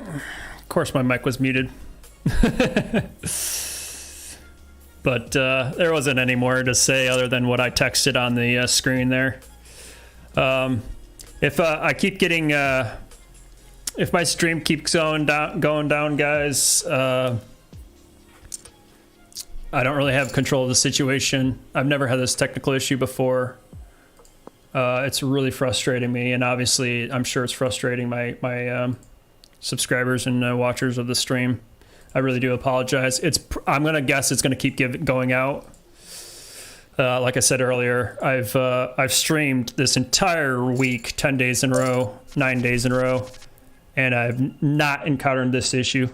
Of course, my mic was muted. But there wasn't any more to say other than what I texted on the screen there. If I keep getting, if my stream keeps going down, guys, I don't really have control of the situation. I've never had this technical issue before. It's really frustrating me, and obviously, I'm sure it's frustrating my subscribers and watchers of the stream. I really do apologize. I'm gonna guess it's gonna keep going out. Like I said earlier, I've streamed this entire week, 10 days in a row, 9 days in a row, and I've not encountered this issue.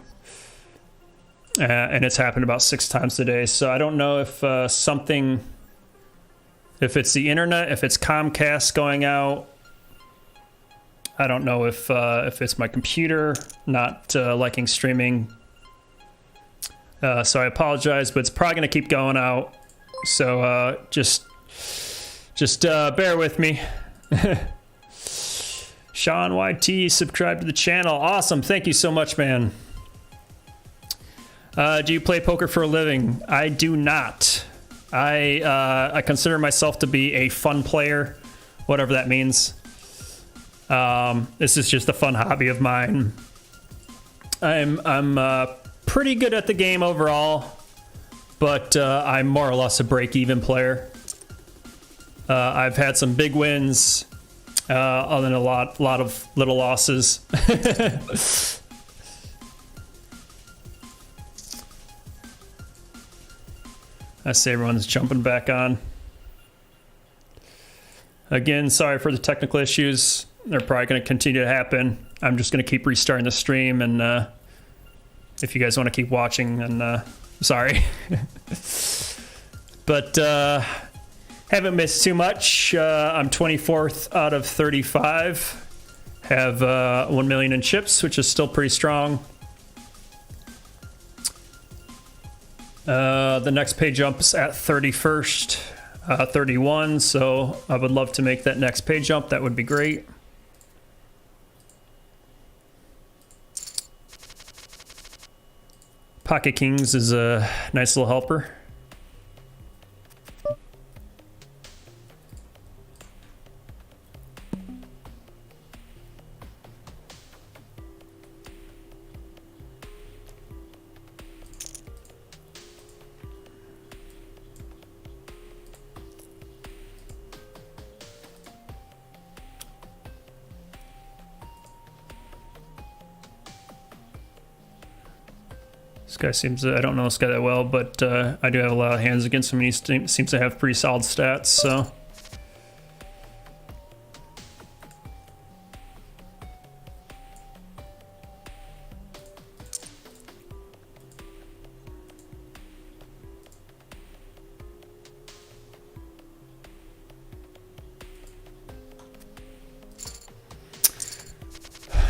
And it's happened about 6 times today. So I don't know if if it's the internet, if it's Comcast going out. I don't know if it's my computer not liking streaming. So I apologize, but it's probably going to keep going out. So just bear with me. Sean YT, subscribe to the channel. Awesome. Thank you so much, man. Do you play poker for a living? I do not. I consider myself to be a fun player, whatever that means. This is just a fun hobby of mine. I'm pretty good at the game overall, but I'm more or less a break-even player. I've had some big wins, other than a lot of little losses. I see everyone's jumping back on. Again, sorry for the technical issues. They're probably going to continue to happen. I'm just going to keep restarting the stream, and if you guys want to keep watching, then sorry. But haven't missed too much. I'm 24th out of 35. Have 1 million in chips, which is still pretty strong. The next pay jump is at 31st, 31. So I would love to make that next pay jump. That would be great. Pocket Kings is a nice little helper. This guy seems, I don't know this guy that well, but I do have a lot of hands against him, and he seems to have pretty solid stats, so.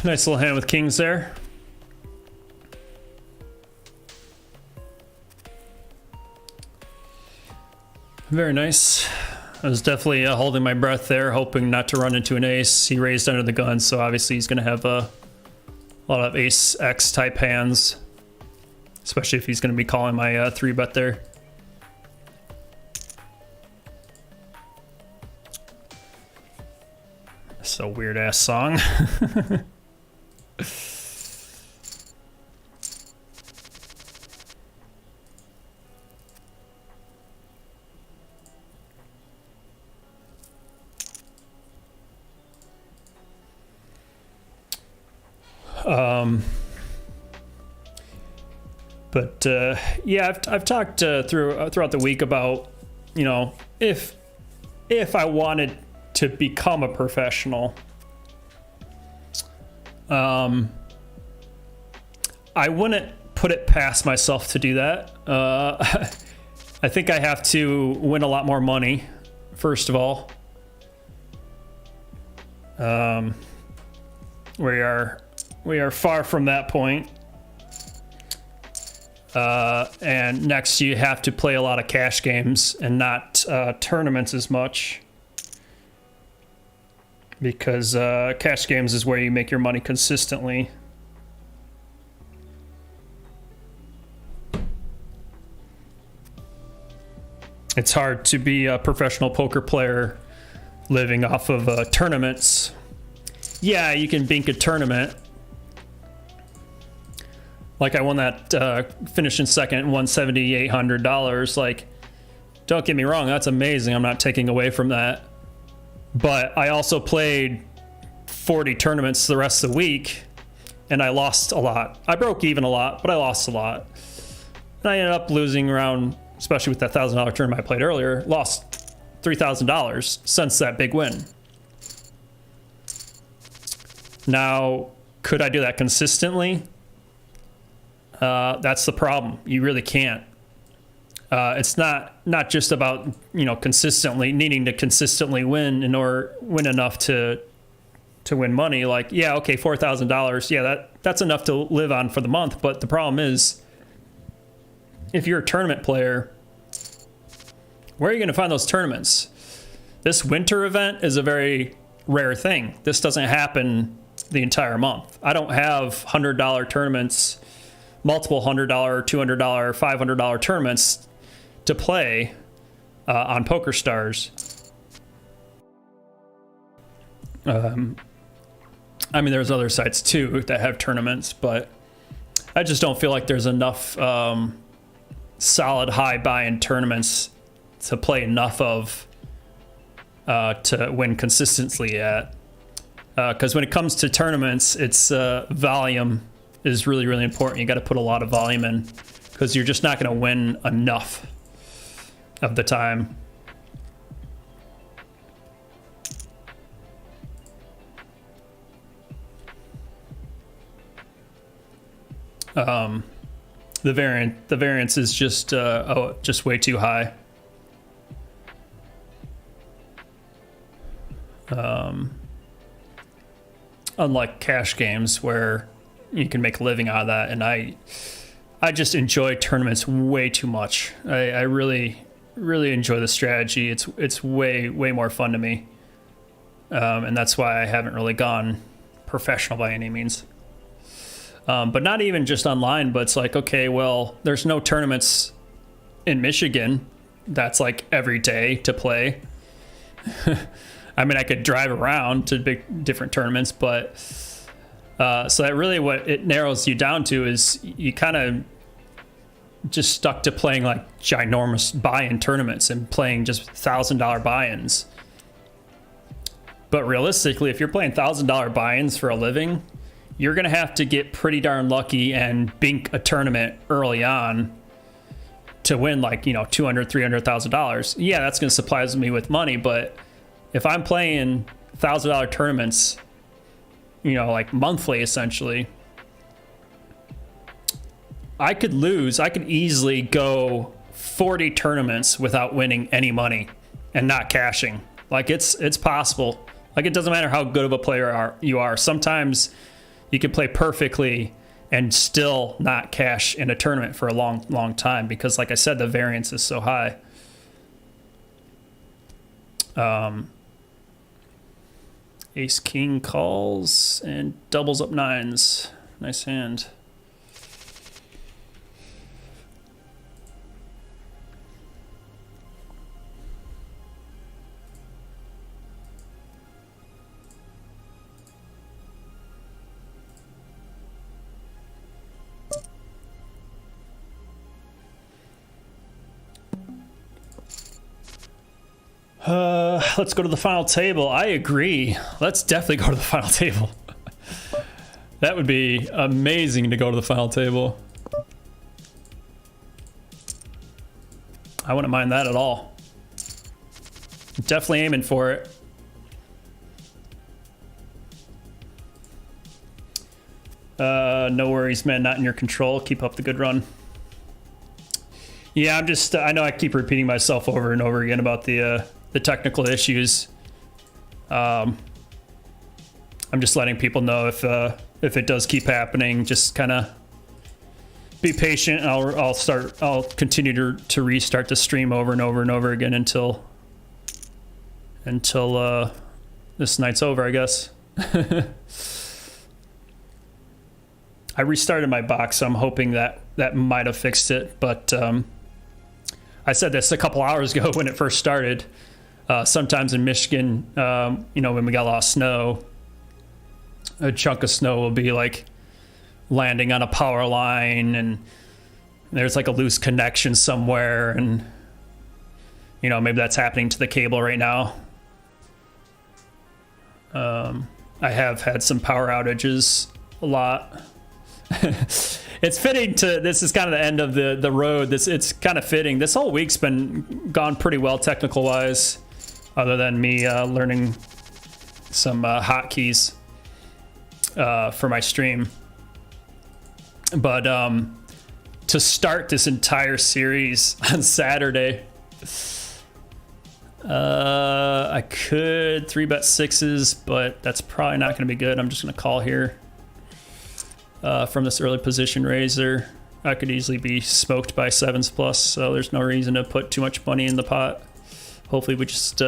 Nice little hand with kings there. Very nice. I was definitely holding my breath there, hoping not to run into an ace. He raised under the gun, so obviously he's going to have a lot of ace X type hands, especially if he's going to be calling my 3-bet there. That's a weird ass song. But yeah, I've talked throughout the week about, you know, if I wanted to become a professional, I wouldn't put it past myself to do that. I think I have to win a lot more money, first of all. We are far from that point. And next, you have to play a lot of cash games and not tournaments as much, because cash games is where you make your money consistently. It's hard to be a professional poker player living off of tournaments. Yeah, you can bink a tournament. Like I won that, finishing second, won $7,800. Like, don't get me wrong, that's amazing. I'm not taking away from that. But I also played 40 tournaments the rest of the week, and I lost a lot. I broke even a lot, but I lost a lot. And I ended up losing around, especially with that $1,000 tournament I played earlier, lost $3,000 since that big win. Now, could I do that consistently? That's the problem. You really can't. It's not just about, you know, consistently needing to consistently win in order win enough to win money. Like, yeah, okay, $4,000. Yeah, that's enough to live on for the month. But the problem is, if you're a tournament player, where are you going to find those tournaments? This winter event is a very rare thing. This doesn't happen the entire month. I don't have $100 tournaments, multiple $100, $200, $500 tournaments to play on PokerStars. I mean, there's other sites too that have tournaments, but I just don't feel like there's enough solid high buy-in tournaments to play enough of to win consistently at. Because when it comes to tournaments, it's volume is really, really important. You got to put a lot of volume in, because you're just not going to win enough of the time. The variance is just just way too high. Unlike cash games where you can make a living out of that, and I just enjoy tournaments way too much. I really enjoy the strategy. It's way more fun to me, and that's why I haven't really gone professional by any means. But not even just online, but it's like, okay, well, there's no tournaments in Michigan that's like every day to play. I mean, I could drive around to different tournaments, but so that really what it narrows you down to is you kind of just stuck to playing like ginormous buy-in tournaments and playing just $1,000 buy-ins. But realistically, if you're playing $1,000 buy-ins for a living, you're going to have to get pretty darn lucky and bink a tournament early on to win, like, you know, $200,000, $300,000. Yeah, that's going to supply me with money, but if I'm playing $1,000 tournaments, you know, like monthly, essentially, I could easily go 40 tournaments without winning any money and not cashing. Like, it's possible. Like, it doesn't matter how good of a player you are. Sometimes you can play perfectly and still not cash in a tournament for a long time, because, like I said, the variance is so high. Ace king calls and doubles up nines. Nice hand. Let's go to the final table. I agree. Let's definitely go to the final table. That would be amazing to go to the final table. I wouldn't mind that at all. Definitely aiming for it. No worries, man. Not in your control. Keep up the good run. Yeah, I know I keep repeating myself over and over again about the technical issues. I'm just letting people know if it does keep happening, just kind of be patient. And I'll continue to restart the stream over and over and over again until this night's over, I guess. I restarted my box, so I'm hoping that might have fixed it, but I I said this a couple hours ago when it first started. Sometimes in Michigan, you know, when we got a lot of snow, a chunk of snow will be like landing on a power line, and there's like a loose connection somewhere, and you know, maybe that's happening to the cable right now. I have had some power outages a lot. It's fitting to, this is kind of the end of the road. It's kind of fitting. This whole week's gone pretty well technical wise, other than me learning some hotkeys for my stream. But to start this entire series on Saturday, I could 3-bet sixes, but that's probably not going to be good. I'm just going to call here from this early position raiser. I could easily be smoked by sevens plus, so there's no reason to put too much money in the pot. Hopefully we just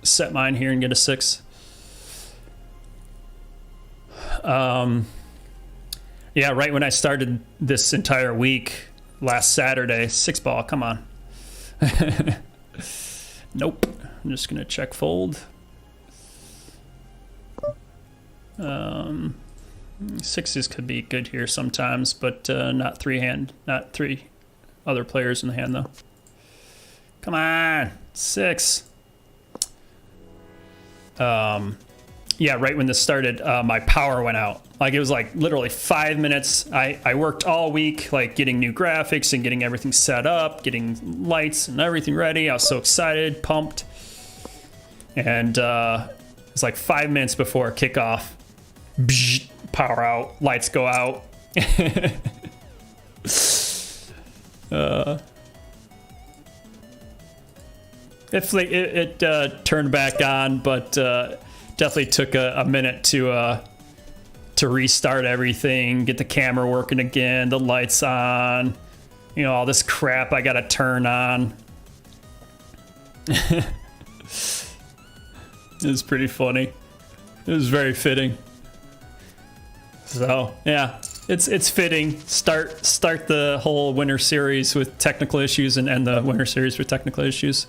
set mine here and get a six. Yeah, right when I started this entire week, last Saturday, 6-ball, come on. Nope. I'm just going to check fold. Sixes could be good here sometimes, but not not three other players in the hand, though. Come on, 6. Yeah, right when this started, my power went out. Like, it was like literally 5 minutes. I worked all week, like getting new graphics and getting everything set up, getting lights and everything ready. I was so excited, pumped. And it's like 5 minutes before kickoff. Power out, lights go out. It turned back on, but definitely took a minute to restart everything, get the camera working again, the lights on, you know, all this crap I gotta turn on. It was pretty funny. It was very fitting. So yeah, it's fitting. Start the whole winter series with technical issues and end the winter series with technical issues.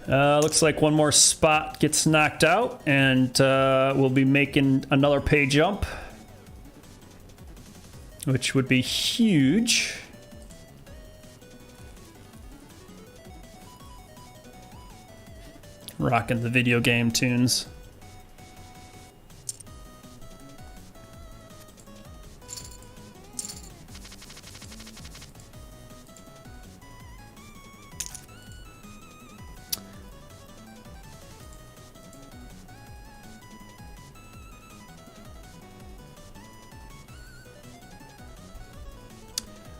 Looks like one more spot gets knocked out, and we'll be making another pay jump, which would be huge. Rocking the video game tunes.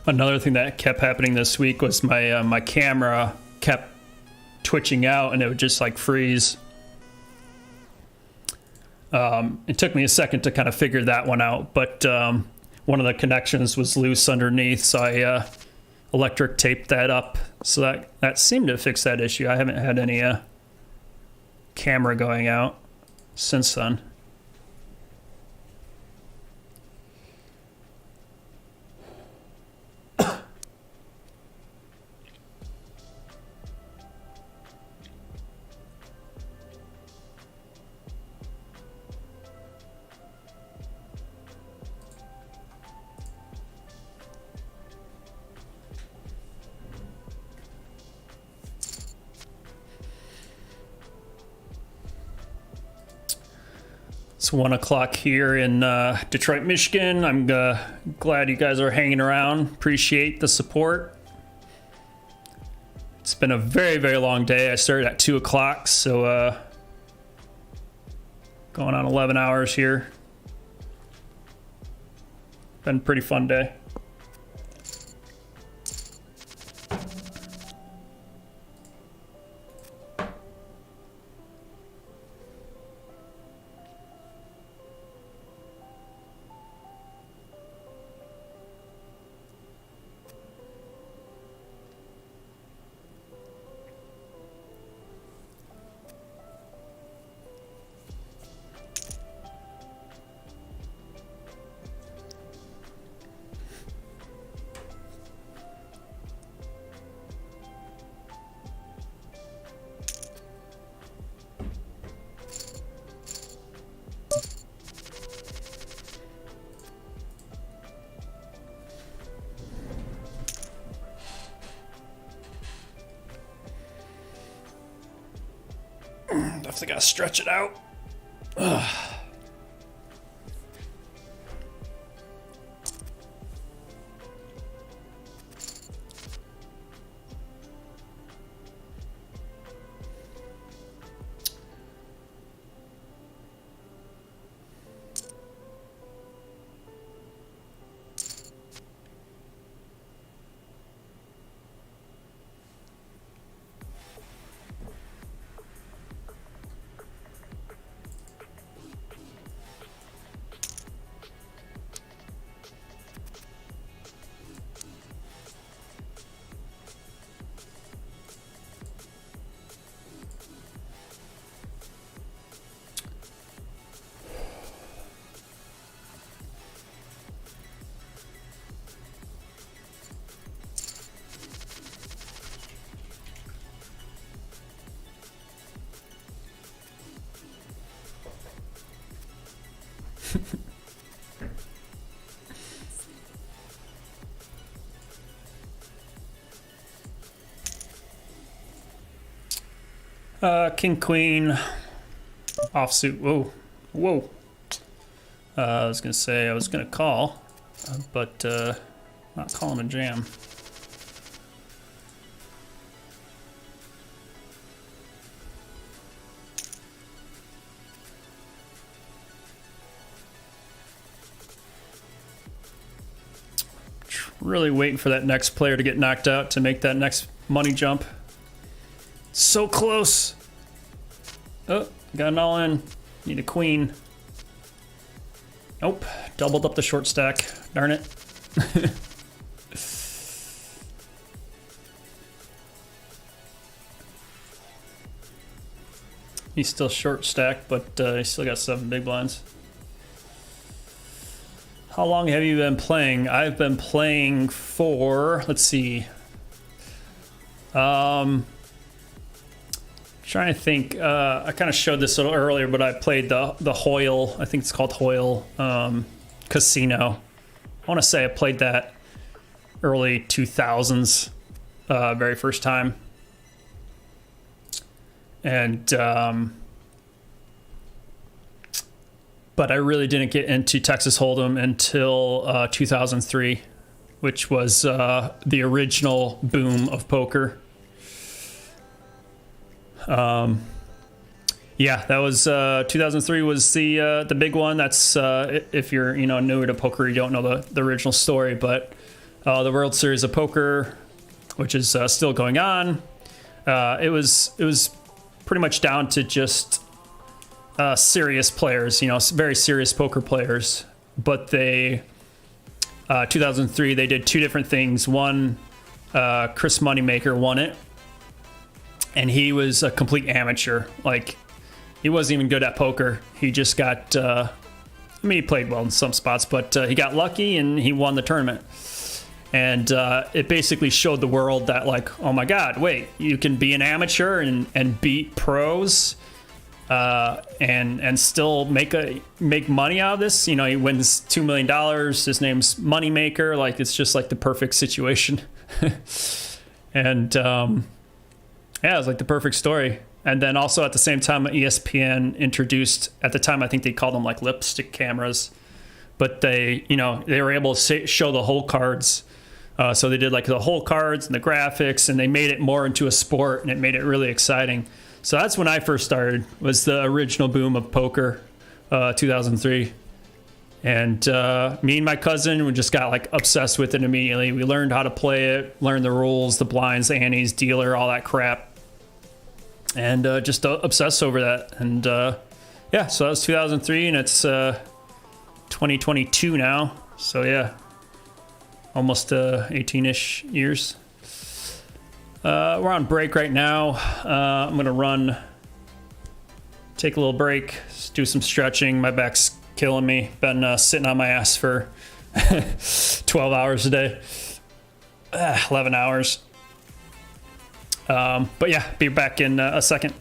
Another thing that kept happening this week was my my camera kept twitching out, and it would just like freeze. It took me a second to kind of figure that one out, but one of the connections was loose underneath, so I electric taped that up. So that seemed to fix that issue. I haven't had any camera going out since then. It's 1 o'clock here in Detroit, Michigan. I'm glad you guys are hanging around. Appreciate the support. It's been a very, very long day. I started at 2 o'clock, so going on 11 hours here. Been a pretty fun day. because I gotta stretch it out. Ugh. King, queen, offsuit. Whoa, whoa. I was gonna say I was gonna call, but not calling a jam. Really waiting for that next player to get knocked out to make that next money jump. So close. Oh, got an all in. Need a queen. Nope. Doubled up the short stack. Darn it. He's still short stack, but he's still got 7 big blinds. How long have you been playing? I've been playing for, let's see. Trying to think, I kind of showed this a little earlier, but I played the Hoyle, I think it's called Hoyle Casino. I want to say I played that early 2000s, very first time. And, but I really didn't get into Texas Hold'em until 2003, which was the original boom of poker. Yeah, that was 2003 was the big one. That's if you're newer to poker, you don't know the original story, but the World Series of Poker, which is still going on, it was pretty much down to just serious players, very serious poker players. But they 2003 they did 2 different things. One, Chris Moneymaker won it. And he was a complete amateur. Like, he wasn't even good at poker. He just got, he played well in some spots, but he got lucky and he won the tournament. And it basically showed the world that, like, oh my God, wait, you can be an amateur and beat pros and still make money out of this. He wins $2 million. His name's Moneymaker. Like, it's just like the perfect situation. And, yeah, it was like the perfect story. And then also at the same time, ESPN introduced, at the time, I think they called them like lipstick cameras, but they were able to show the whole cards. So they did like the whole cards and the graphics, and they made it more into a sport, and it made it really exciting. So that's when I first started, was the original boom of poker, 2003. And me and my cousin, we just got like obsessed with it immediately. We learned how to play it, learned the rules, the blinds, the antes, dealer, all that crap. And just obsessed over that. And yeah, so that was 2003, and it's 2022 now. So yeah, almost 18-ish years. We're on break right now. I'm gonna take a little break, do some stretching. My back's killing me. Been sitting on my ass for 12 hours a day, 11 hours. But yeah, be back in a second.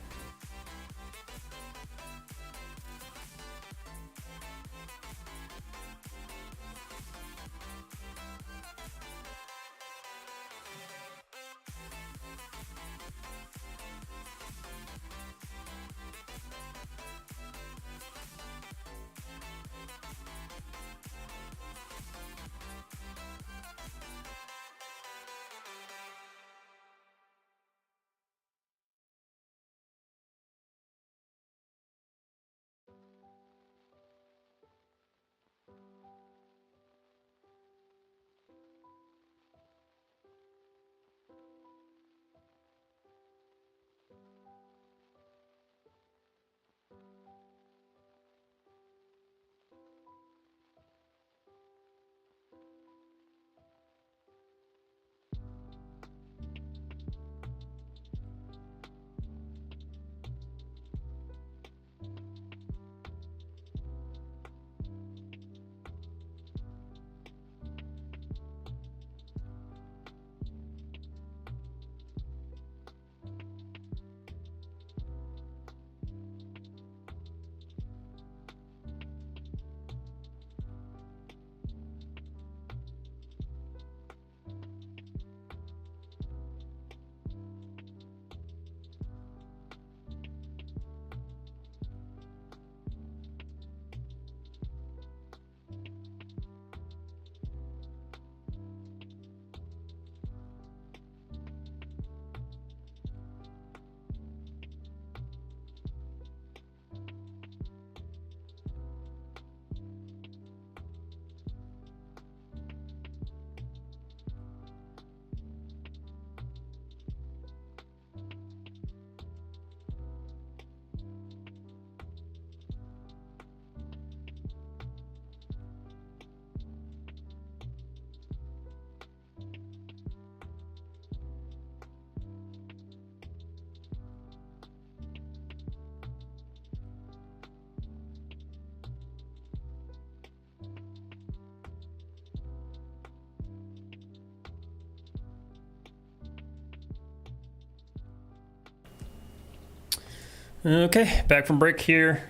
Okay, back from break here.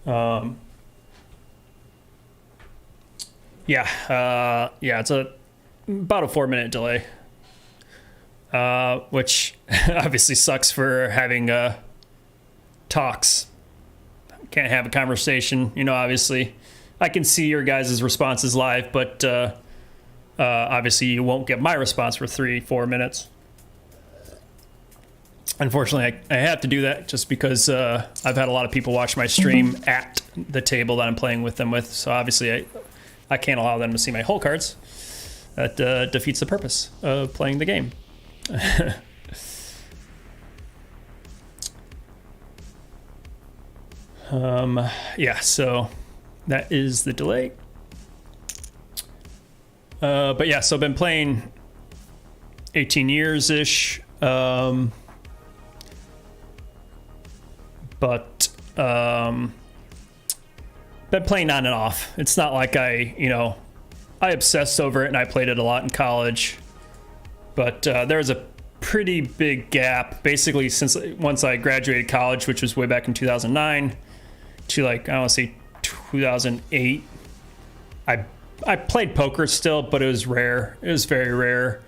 Yeah, it's about a 4-minute delay, which obviously sucks for having talks. Can't have a conversation, obviously. I can see your guys' responses live, but obviously you won't get my response for 3-4 minutes. Unfortunately, I have to do that just because I've had a lot of people watch my stream at the table that I'm playing with them with. So obviously I can't allow them to see my whole cards. That defeats the purpose of playing the game. Yeah, so that is the delay. But yeah, so I've been playing 18 years-ish. But been playing on and off. It's not like I obsessed over it and I played it a lot in college. But there's a pretty big gap, basically, once I graduated college, which was way back in 2009, to I want to say 2008. I played poker still, but it was rare. It was very rare.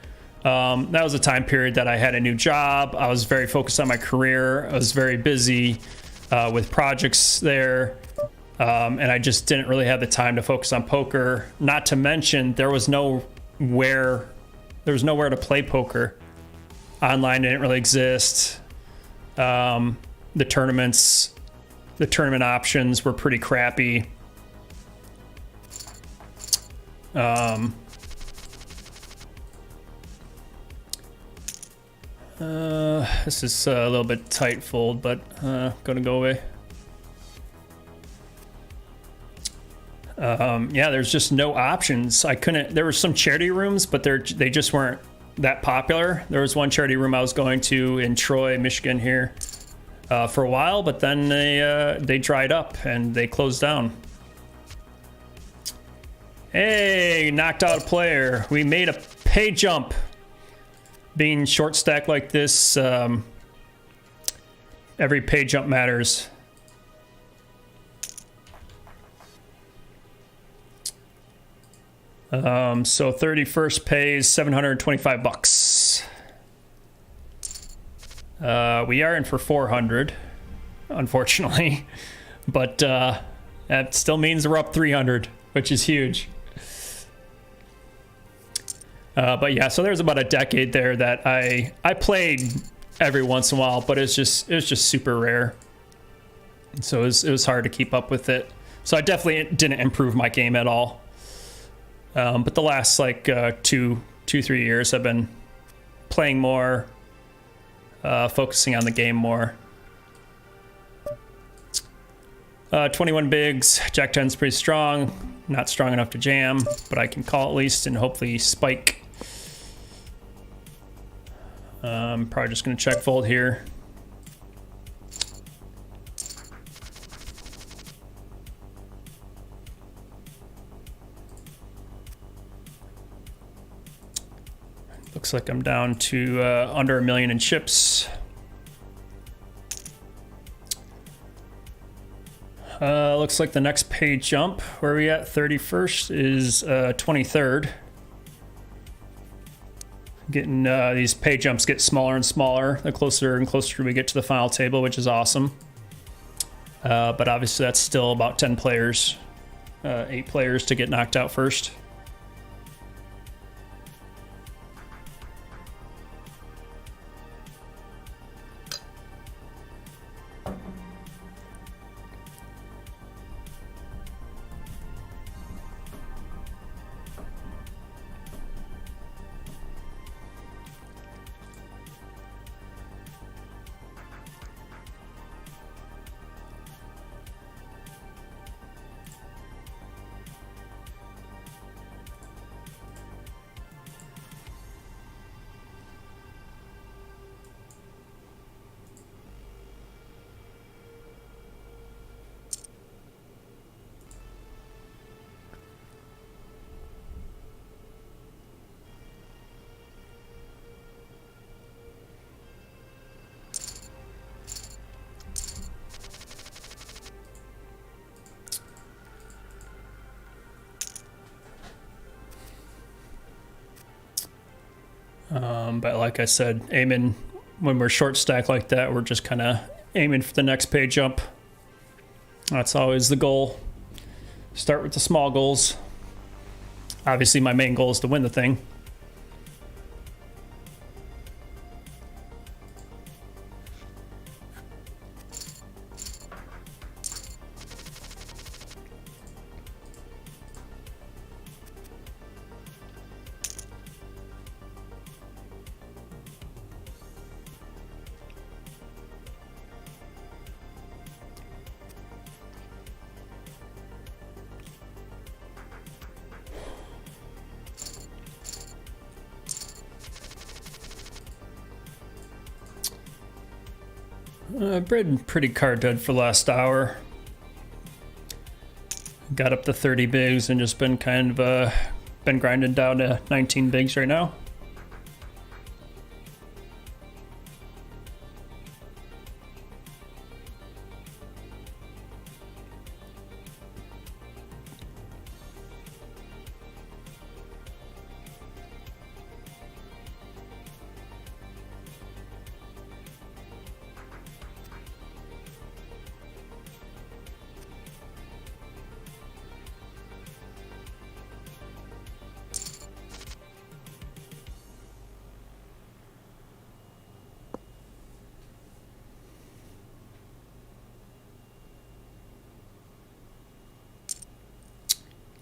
That was a time period that I had a new job. I was very focused on my career. I was very busy with projects there. And I just didn't really have the time to focus on poker. Not to mention, there was nowhere to play poker. Online didn't really exist. The tournament options were pretty crappy. This is a little bit tight fold, but gonna go away. Yeah, there's just no options. There were some charity rooms, but they just weren't that popular. There was one charity room I was going to in Troy, Michigan here for a while, but then they dried up and they closed down. Hey, knocked out a player. We made a pay jump. Being short stacked like this, every pay jump matters. So 31st pays $725. We are in for 400, unfortunately, but that still means we're up 300, which is huge. But yeah, so there's about a decade there that I played every once in a while, but it was just super rare. So it was hard to keep up with it. So I definitely didn't improve my game at all. But the last 2-3 years, I've been playing more, focusing on the game more. 21 bigs, Jack 10's pretty strong. Not strong enough to jam, but I can call at least and hopefully spike. Probably just gonna check fold here. Looks like I'm down to under $1 million in chips. Looks like the next pay jump, where are we at? 31st is 23rd. Getting these pay jumps get smaller and smaller the closer and closer we get to the final table, which is awesome. But obviously that's still about 10 players, 8 players to get knocked out first. But like I said, aiming when we're short stack like that, we're just kind of aiming for the next pay jump. That's always the goal. Start with the small goals. Obviously, my main goal is to win the thing. I've been pretty card dead for the last hour. Got up to 30 bigs and just been kind of been grinding down to 19 bigs right now.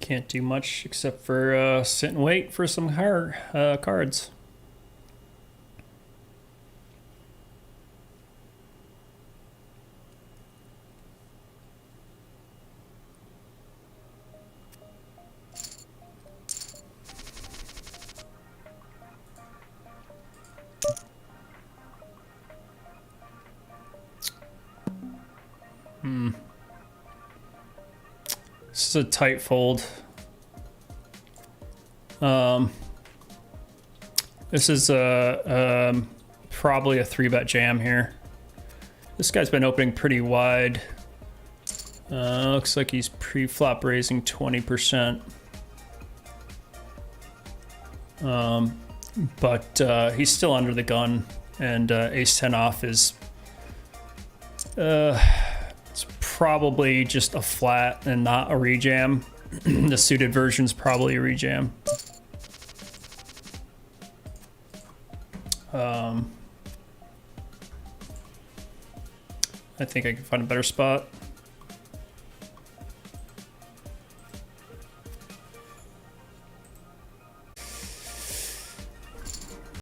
Can't do much except for sit and wait for some cards. This is a tight fold. This is probably a 3-bet jam here. This guy's been opening pretty wide. Looks like he's pre-flop raising 20%. But he's still under the gun, and ace-10 off is it's probably just a flat and not a rejam. The suited version's probably a rejam. I think I can find a better spot.